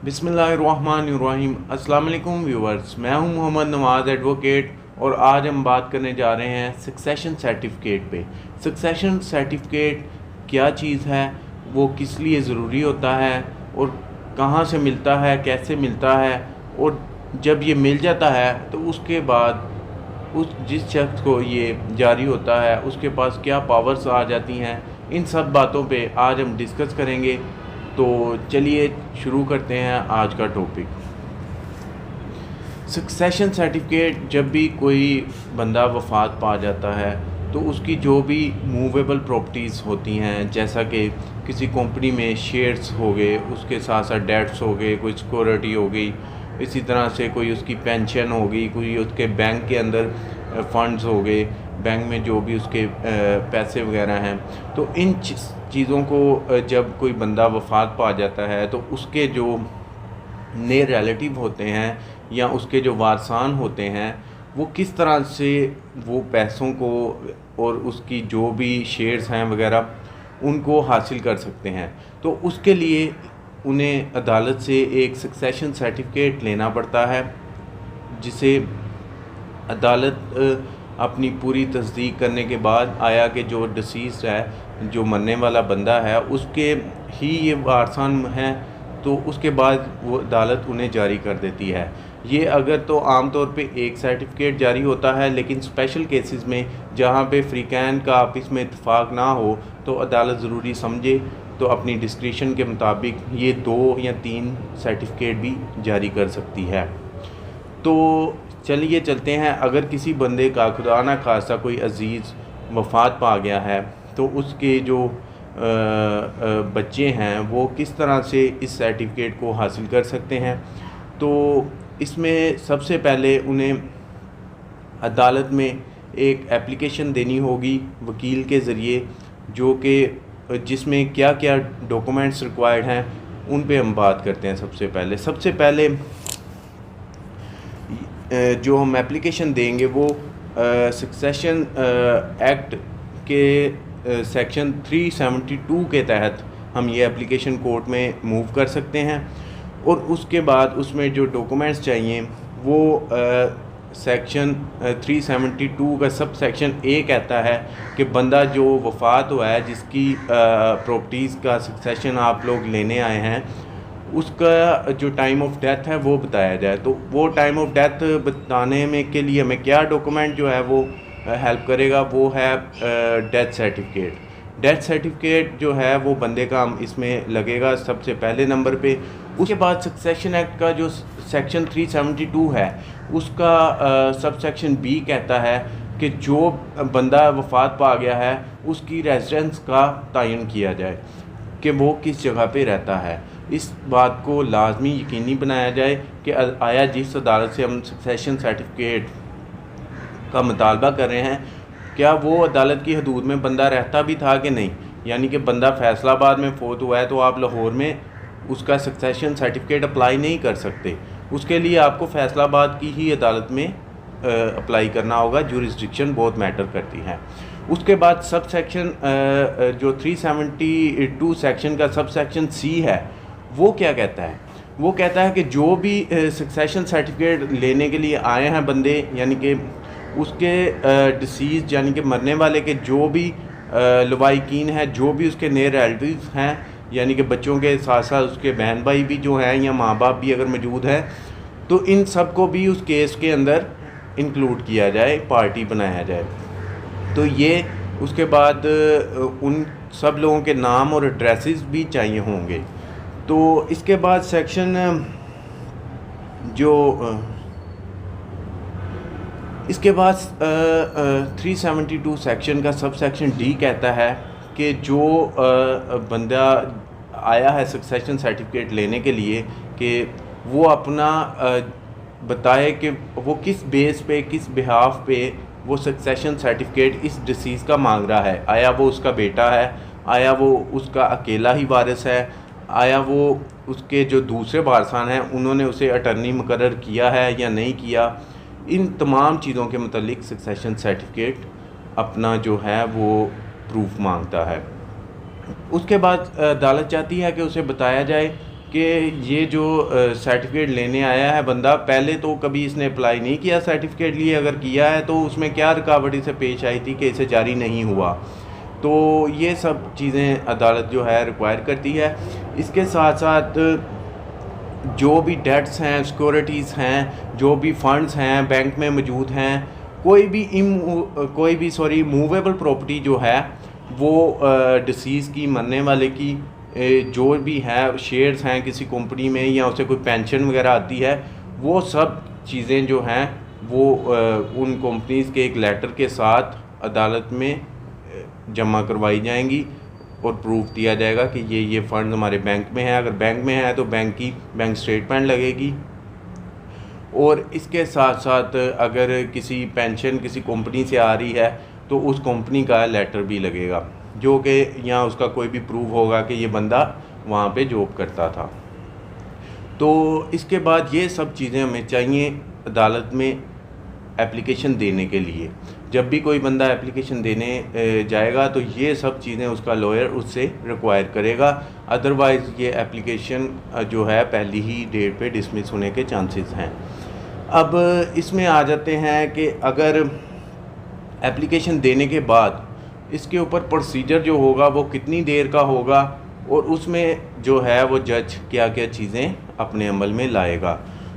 बिस्मिल्लाहिर्रहमानिर्रहीम। अस्सलाम वालेकुम व्यूअर्स, मैं हूं मोहम्मद नवाज़ एडवोकेट और आज हम बात करने जा रहे हैं सक्सेशन सर्टिफिकेट पे। सक्सेशन सर्टिफिकेट क्या चीज़ है, वो किस लिए ज़रूरी होता है और कहाँ से मिलता है, कैसे मिलता है, और जब ये मिल जाता है तो उसके बाद उस जिस शख्स को ये जारी होता है उसके पास क्या पावर्स आ जाती हैं। इन सब बातों पे आज हम डिस्कस करेंगे। तो चलिए शुरू करते हैं आज का टॉपिक। सक्सेशन सर्टिफिकेट, जब भी कोई बंदा वफ़ात पा जाता है तो उसकी जो भी मूवेबल प्रॉपर्टीज़ होती हैं, जैसा कि किसी कंपनी में शेयर्स हो गए, उसके साथ साथ डेट्स हो गए, कोई सिक्योरिटी हो गई, इसी तरह से कोई उसकी पेंशन हो गई, कोई उसके बैंक के अंदर फ़ंड्स हो गए, बैंक में जो भी उसके पैसे वगैरह हैं, तो इन चीज़ों को जब कोई बंदा वफ़ात पा जाता है तो उसके जो नए रिलेटिव होते हैं या उसके जो वारसान होते हैं वो किस तरह से वो पैसों को और उसकी जो भी शेयर्स हैं वगैरह उनको हासिल कर सकते हैं। तो उसके लिए उन्हें अदालत से एक सक्सेशन सर्टिफिकेट लेना पड़ता है, जिसे अदालत अपनी पूरी तस्दीक करने के बाद आया कि जो डिसीज़ है, जो मरने वाला बंदा है, उसके ही ये वारसान हैं, तो उसके बाद वो अदालत उन्हें जारी कर देती है। ये अगर तो आम तौर पे एक सर्टिफिकेट जारी होता है, लेकिन स्पेशल केसेस में जहाँ पे फ्रीकैन का आपस में इत्तेफाक ना हो तो अदालत ज़रूरी समझे तो अपनी डिस्क्रिशन के मुताबिक ये 2 या 3 सर्टिफिकेट भी जारी कर सकती है। तो चलिए चलते हैं। अगर किसी बंदे का खुदा ना खासा कोई अज़ीज़ वफ़ात पा गया है तो उसके जो बच्चे हैं वो किस तरह से इस सर्टिफिकेट को हासिल कर सकते हैं। तो इसमें सबसे पहले उन्हें अदालत में एक एप्लीकेशन देनी होगी वकील के ज़रिए, जो कि जिसमें क्या क्या डॉक्यूमेंट्स रिक्वायर्ड हैं उन पे हम बात करते हैं। सबसे पहले जो हम एप्लीकेशन देंगे वो सक्सेशन एक्ट के सेक्शन 372 के तहत हम ये एप्लीकेशन कोर्ट में मूव कर सकते हैं। और उसके बाद उसमें जो डॉक्यूमेंट्स चाहिए वो सेक्शन 372 का सब सेक्शन ए कहता है कि बंदा जो वफ़ात हुआ है, जिसकी प्रॉपर्टीज़ का सक्सेशन आप लोग लेने आए हैं, उसका जो टाइम ऑफ डेथ है वो बताया जाए। तो वो टाइम ऑफ डेथ बताने में के लिए हमें क्या डॉक्यूमेंट जो है वो हेल्प करेगा, वो है डेथ सर्टिफिकेट। डेथ सर्टिफिकेट जो है वो बंदे का इसमें लगेगा सबसे पहले नंबर पे। उसके बाद सक्सेशन एक्ट का जो सेक्शन 372 है उसका सब सेक्शन बी कहता है कि जो बंदा वफ़ात पा गया है उसकी रेजिडेंस का तयन किया जाए कि वो किस जगह पे रहता है। इस बात को लाजमी यकीनी बनाया जाए कि आया जिस अदालत से हम सक्सेशन सर्टिफिकेट का मुतालबा कर रहे हैं, क्या वो अदालत की हदूद में बंदा रहता भी था कि नहीं। यानी कि बंदा फैसलाबाद में फ़ौत हुआ है तो आप लाहौर में उसका सक्सेशन सर्टिफिकेट अप्लाई नहीं कर सकते, उसके लिए आपको फैसलाबाद की ही अदालत में अप्लाई करना होगा। जुरिस्डिक्शन बहुत मैटर करती है। उसके बाद सब सेक्शन जो 372 सेक्शन का सब सेक्शन सी है वो क्या कहता है, वो कहता है कि जो भी सक्सेशन सर्टिफिकेट लेने के लिए आए हैं बंदे, यानी कि उसके डिसीज़ यानी कि मरने वाले के जो भी लवाहिकीन है, जो भी उसके नए रिलेटिव हैं, यानी कि बच्चों के साथ साथ उसके बहन भाई भी जो हैं या माँ बाप भी अगर मौजूद हैं, तो इन सब को भी उस केस के अंदर इंक्लूड किया जाए, पार्टी बनाया जाए। तो ये उसके बाद उन सब लोगों के नाम और एड्रेसेस भी चाहिए होंगे। तो इसके बाद सेक्शन जो इसके बाद 372 सेक्शन का सब सेक्शन डी कहता है कि जो बंदा आया है सक्सेशन सर्टिफिकेट लेने के लिए, कि वो अपना बताए कि वो किस बेस पे, किस बिहाफ पे वो सक्सेशन सर्टिफिकेट इस डिसीज़ का मांग रहा है। आया वो उसका बेटा है, आया वो उसका अकेला ही वारिस है, आया वो उसके जो दूसरे वारसान हैं उन्होंने उसे अटर्नी मुकर्रर किया है या नहीं किया। इन तमाम चीज़ों के मतलब सक्सेशन सर्टिफिकेट अपना जो है वो प्रूफ मांगता है। उसके बाद अदालत चाहती है कि उसे बताया जाए कि ये जो सर्टिफिकेट लेने आया है बंदा, पहले तो कभी इसने अप्लाई नहीं किया सर्टिफिकेट लिए, अगर किया है तो उसमें क्या रुकावट इसे पेश आई थी कि इसे जारी नहीं हुआ। तो ये सब चीज़ें अदालत जो है रिक्वायर करती है। इसके साथ साथ जो भी डेट्स हैं, सिक्योरिटीज़ हैं, जो भी फंड्स हैं बैंक में मौजूद हैं, कोई भी मूवेबल प्रॉपर्टी जो है वो डिसीज़ की, मरने वाले की, जो भी है शेयर्स हैं किसी कंपनी में या उसे कोई पेंशन वगैरह आती है, वो सब चीज़ें जो हैं वो उन कंपनीज़ के एक लेटर के साथ अदालत में जमा करवाई जाएंगी और प्रूफ दिया जाएगा कि ये फ़ंड हमारे बैंक में है। अगर बैंक में है तो बैंक स्टेटमेंट लगेगी। और इसके साथ साथ अगर किसी पेंशन किसी कंपनी से आ रही है तो उस कंपनी का लेटर भी लगेगा, जो कि यहाँ उसका कोई भी प्रूफ होगा कि ये बंदा वहाँ पे जॉब करता था। तो इसके बाद ये सब चीज़ें हमें चाहिए अदालत में एप्लीकेशन देने के लिए। जब भी कोई बंदा एप्लीकेशन देने जाएगा तो ये सब चीज़ें उसका लॉयर उससे रिक्वायर करेगा, अदरवाइज़ ये एप्लीकेशन जो है पहली ही डेट पे डिसमिस होने के चांसेस हैं। अब इसमें आ जाते हैं कि अगर एप्लीकेशन देने के बाद इसके ऊपर प्रोसीजर जो होगा वो कितनी देर का होगा और उसमें जो है वो जज क्या क्या चीज़ें अपने अमल में लाएगा।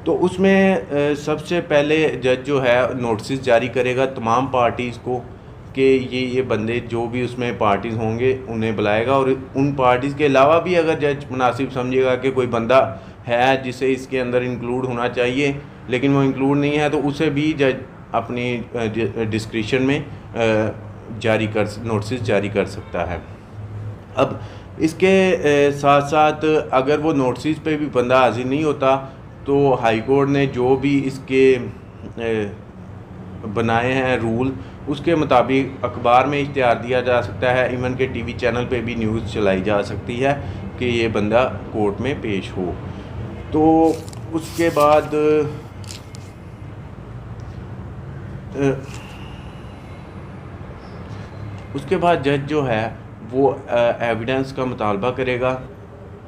तो उसमें सबसे पहले जज जो है नोटिस जारी करेगा तमाम पार्टीज़ को कि ये बंदे जो भी उसमें पार्टीज़ होंगे उन्हें बुलाएगा, और उन पार्टीज़ के अलावा भी अगर जज मुनासिब समझेगा कि कोई बंदा है जिसे इसके अंदर इंक्लूड होना चाहिए लेकिन वो इंक्लूड नहीं है, तो उसे भी जज अपनी डिस्क्रिशन में नोटिस जारी कर सकता है। अब इसके साथ साथ अगर वो नोटिस पे भी बंदा हाजिर नहीं होता तो हाई कोर्ट ने जो भी इसके बनाए हैं रूल, उसके मुताबिक अखबार में इश्तिहार दिया जा सकता है, इवन के टीवी चैनल पे भी न्यूज़ चलाई जा सकती है कि ये बंदा कोर्ट में पेश हो। तो उसके बाद जज जो है वो एविडेंस का मुतालबा करेगा।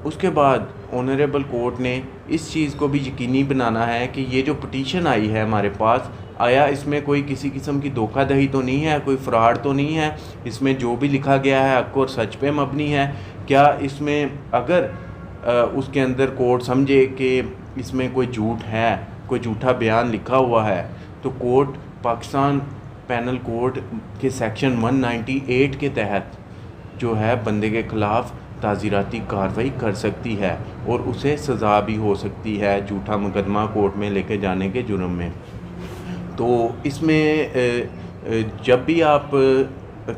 उसके बाद ऑनरेबल कोर्ट ने इस चीज़ को भी यकीनी बनाना है कि ये जो पिटीशन आई है हमारे पास, आया इसमें कोई किसी किस्म की धोखाधड़ी तो नहीं है, कोई फ्रॉड तो नहीं है, इसमें जो भी लिखा गया है हक़ और सच पे मबनी है। क्या इसमें अगर उसके अंदर कोर्ट समझे कि इसमें कोई झूठ है, कोई झूठा बयान लिखा हुआ है, तो कोर्ट पाकिस्तान पैनल कोड के सेक्शन 198 के तहत जो है बंदे के ख़िलाफ़ ताज़ीराती कार्रवाई कर सकती है और उसे सज़ा भी हो सकती है झूठा मुकदमा कोर्ट में लेके जाने के जुर्म में। तो इसमें जब भी आप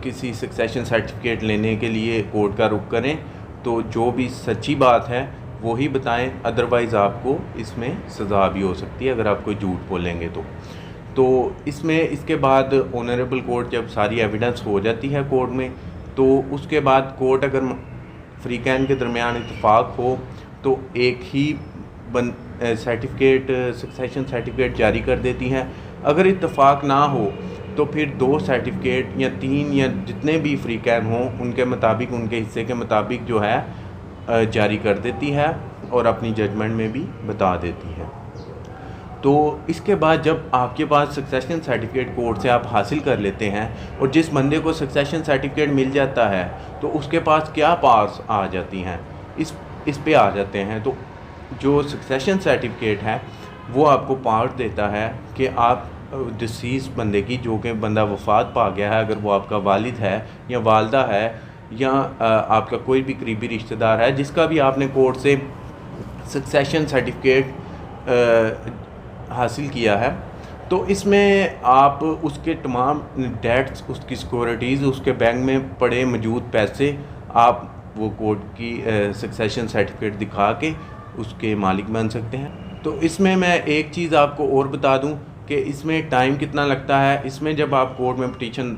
किसी सक्सेशन सर्टिफिकेट लेने के लिए कोर्ट का रुख करें तो जो भी सच्ची बात है वो ही बताएं, अदरवाइज़ आपको इसमें सज़ा भी हो सकती है अगर आप कोई झूठ बोलेंगे तो इसमें इसके बाद ऑनरेबल कोर्ट जब सारी एविडेंस हो जाती है कोर्ट में, तो उसके बाद कोर्ट अगर फ़रीक़ैन के दरमियान इत्तफ़ाक़ हो तो एक ही सक्सेशन सर्टिफिकेट जारी कर देती हैं। अगर इत्तफ़ाक़ ना हो तो फिर 2 सर्टिफिकेट या 3 या जितने भी फ़रीक़ैन हों उनके मुताबिक, उनके हिस्से के मुताबिक जो है जारी कर देती है और अपनी जजमेंट में भी बता देती है। तो इसके बाद जब आपके पास सक्सेशन सर्टिफिकेट कोर्ट से आप हासिल कर लेते हैं और जिस बंदे को सक्सेशन सर्टिफिकेट मिल जाता है तो उसके पास क्या पावर्स आ जाती हैं, इस पे आ जाते हैं। तो जो सक्सेशन सर्टिफिकेट है वो आपको पावर देता है कि आप डिसीज़ बंदे की, जो कि बंदा वफ़ात पा गया है, अगर वो आपका वालिद है या वालदा है या आपका कोई भी करीबी रिश्तेदार है जिसका भी आपने कोर्ट से सक्सेशन सर्टिफिकेट हासिल किया है, तो इसमें आप उसके तमाम डेट्स, उसकी सिक्योरिटीज़, उसके बैंक में पड़े मौजूद पैसे आप वो कोर्ट की सक्सेशन सर्टिफिकेट दिखा के उसके मालिक बन सकते हैं। तो इसमें मैं एक चीज़ आपको और बता दूं कि इसमें टाइम कितना लगता है। इसमें जब आप कोर्ट में पिटीशन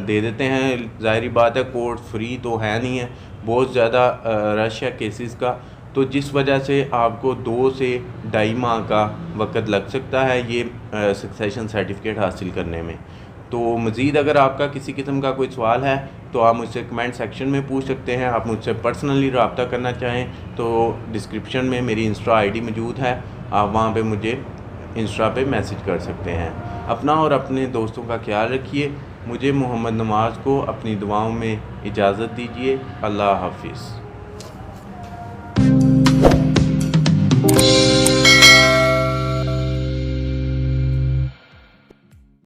दे देते हैं, ज़ाहिरी बात है कोर्ट फ्री तो है नहीं है, बहुत ज़्यादा रश है केसेस का, तो जिस वजह से आपको 2 से 2.5 माह का वक़्त लग सकता है ये सक्सेशन सर्टिफिकेट हासिल करने में। तो मज़ीद अगर आपका किसी किस्म का कोई सवाल है तो आप मुझसे कमेंट सेक्शन में पूछ सकते हैं। आप मुझसे पर्सनली रब्ता करना चाहें तो डिस्क्रिप्शन में मेरी इंस्टा आईडी मौजूद है, आप वहाँ पे मुझे इंस्टा पे मैसेज कर सकते हैं। अपना और अपने दोस्तों का ख्याल रखिए। मुझे मोहम्मद नवाज़ को अपनी दुआओं में इजाज़त दीजिए। अल्लाह हाफिज़।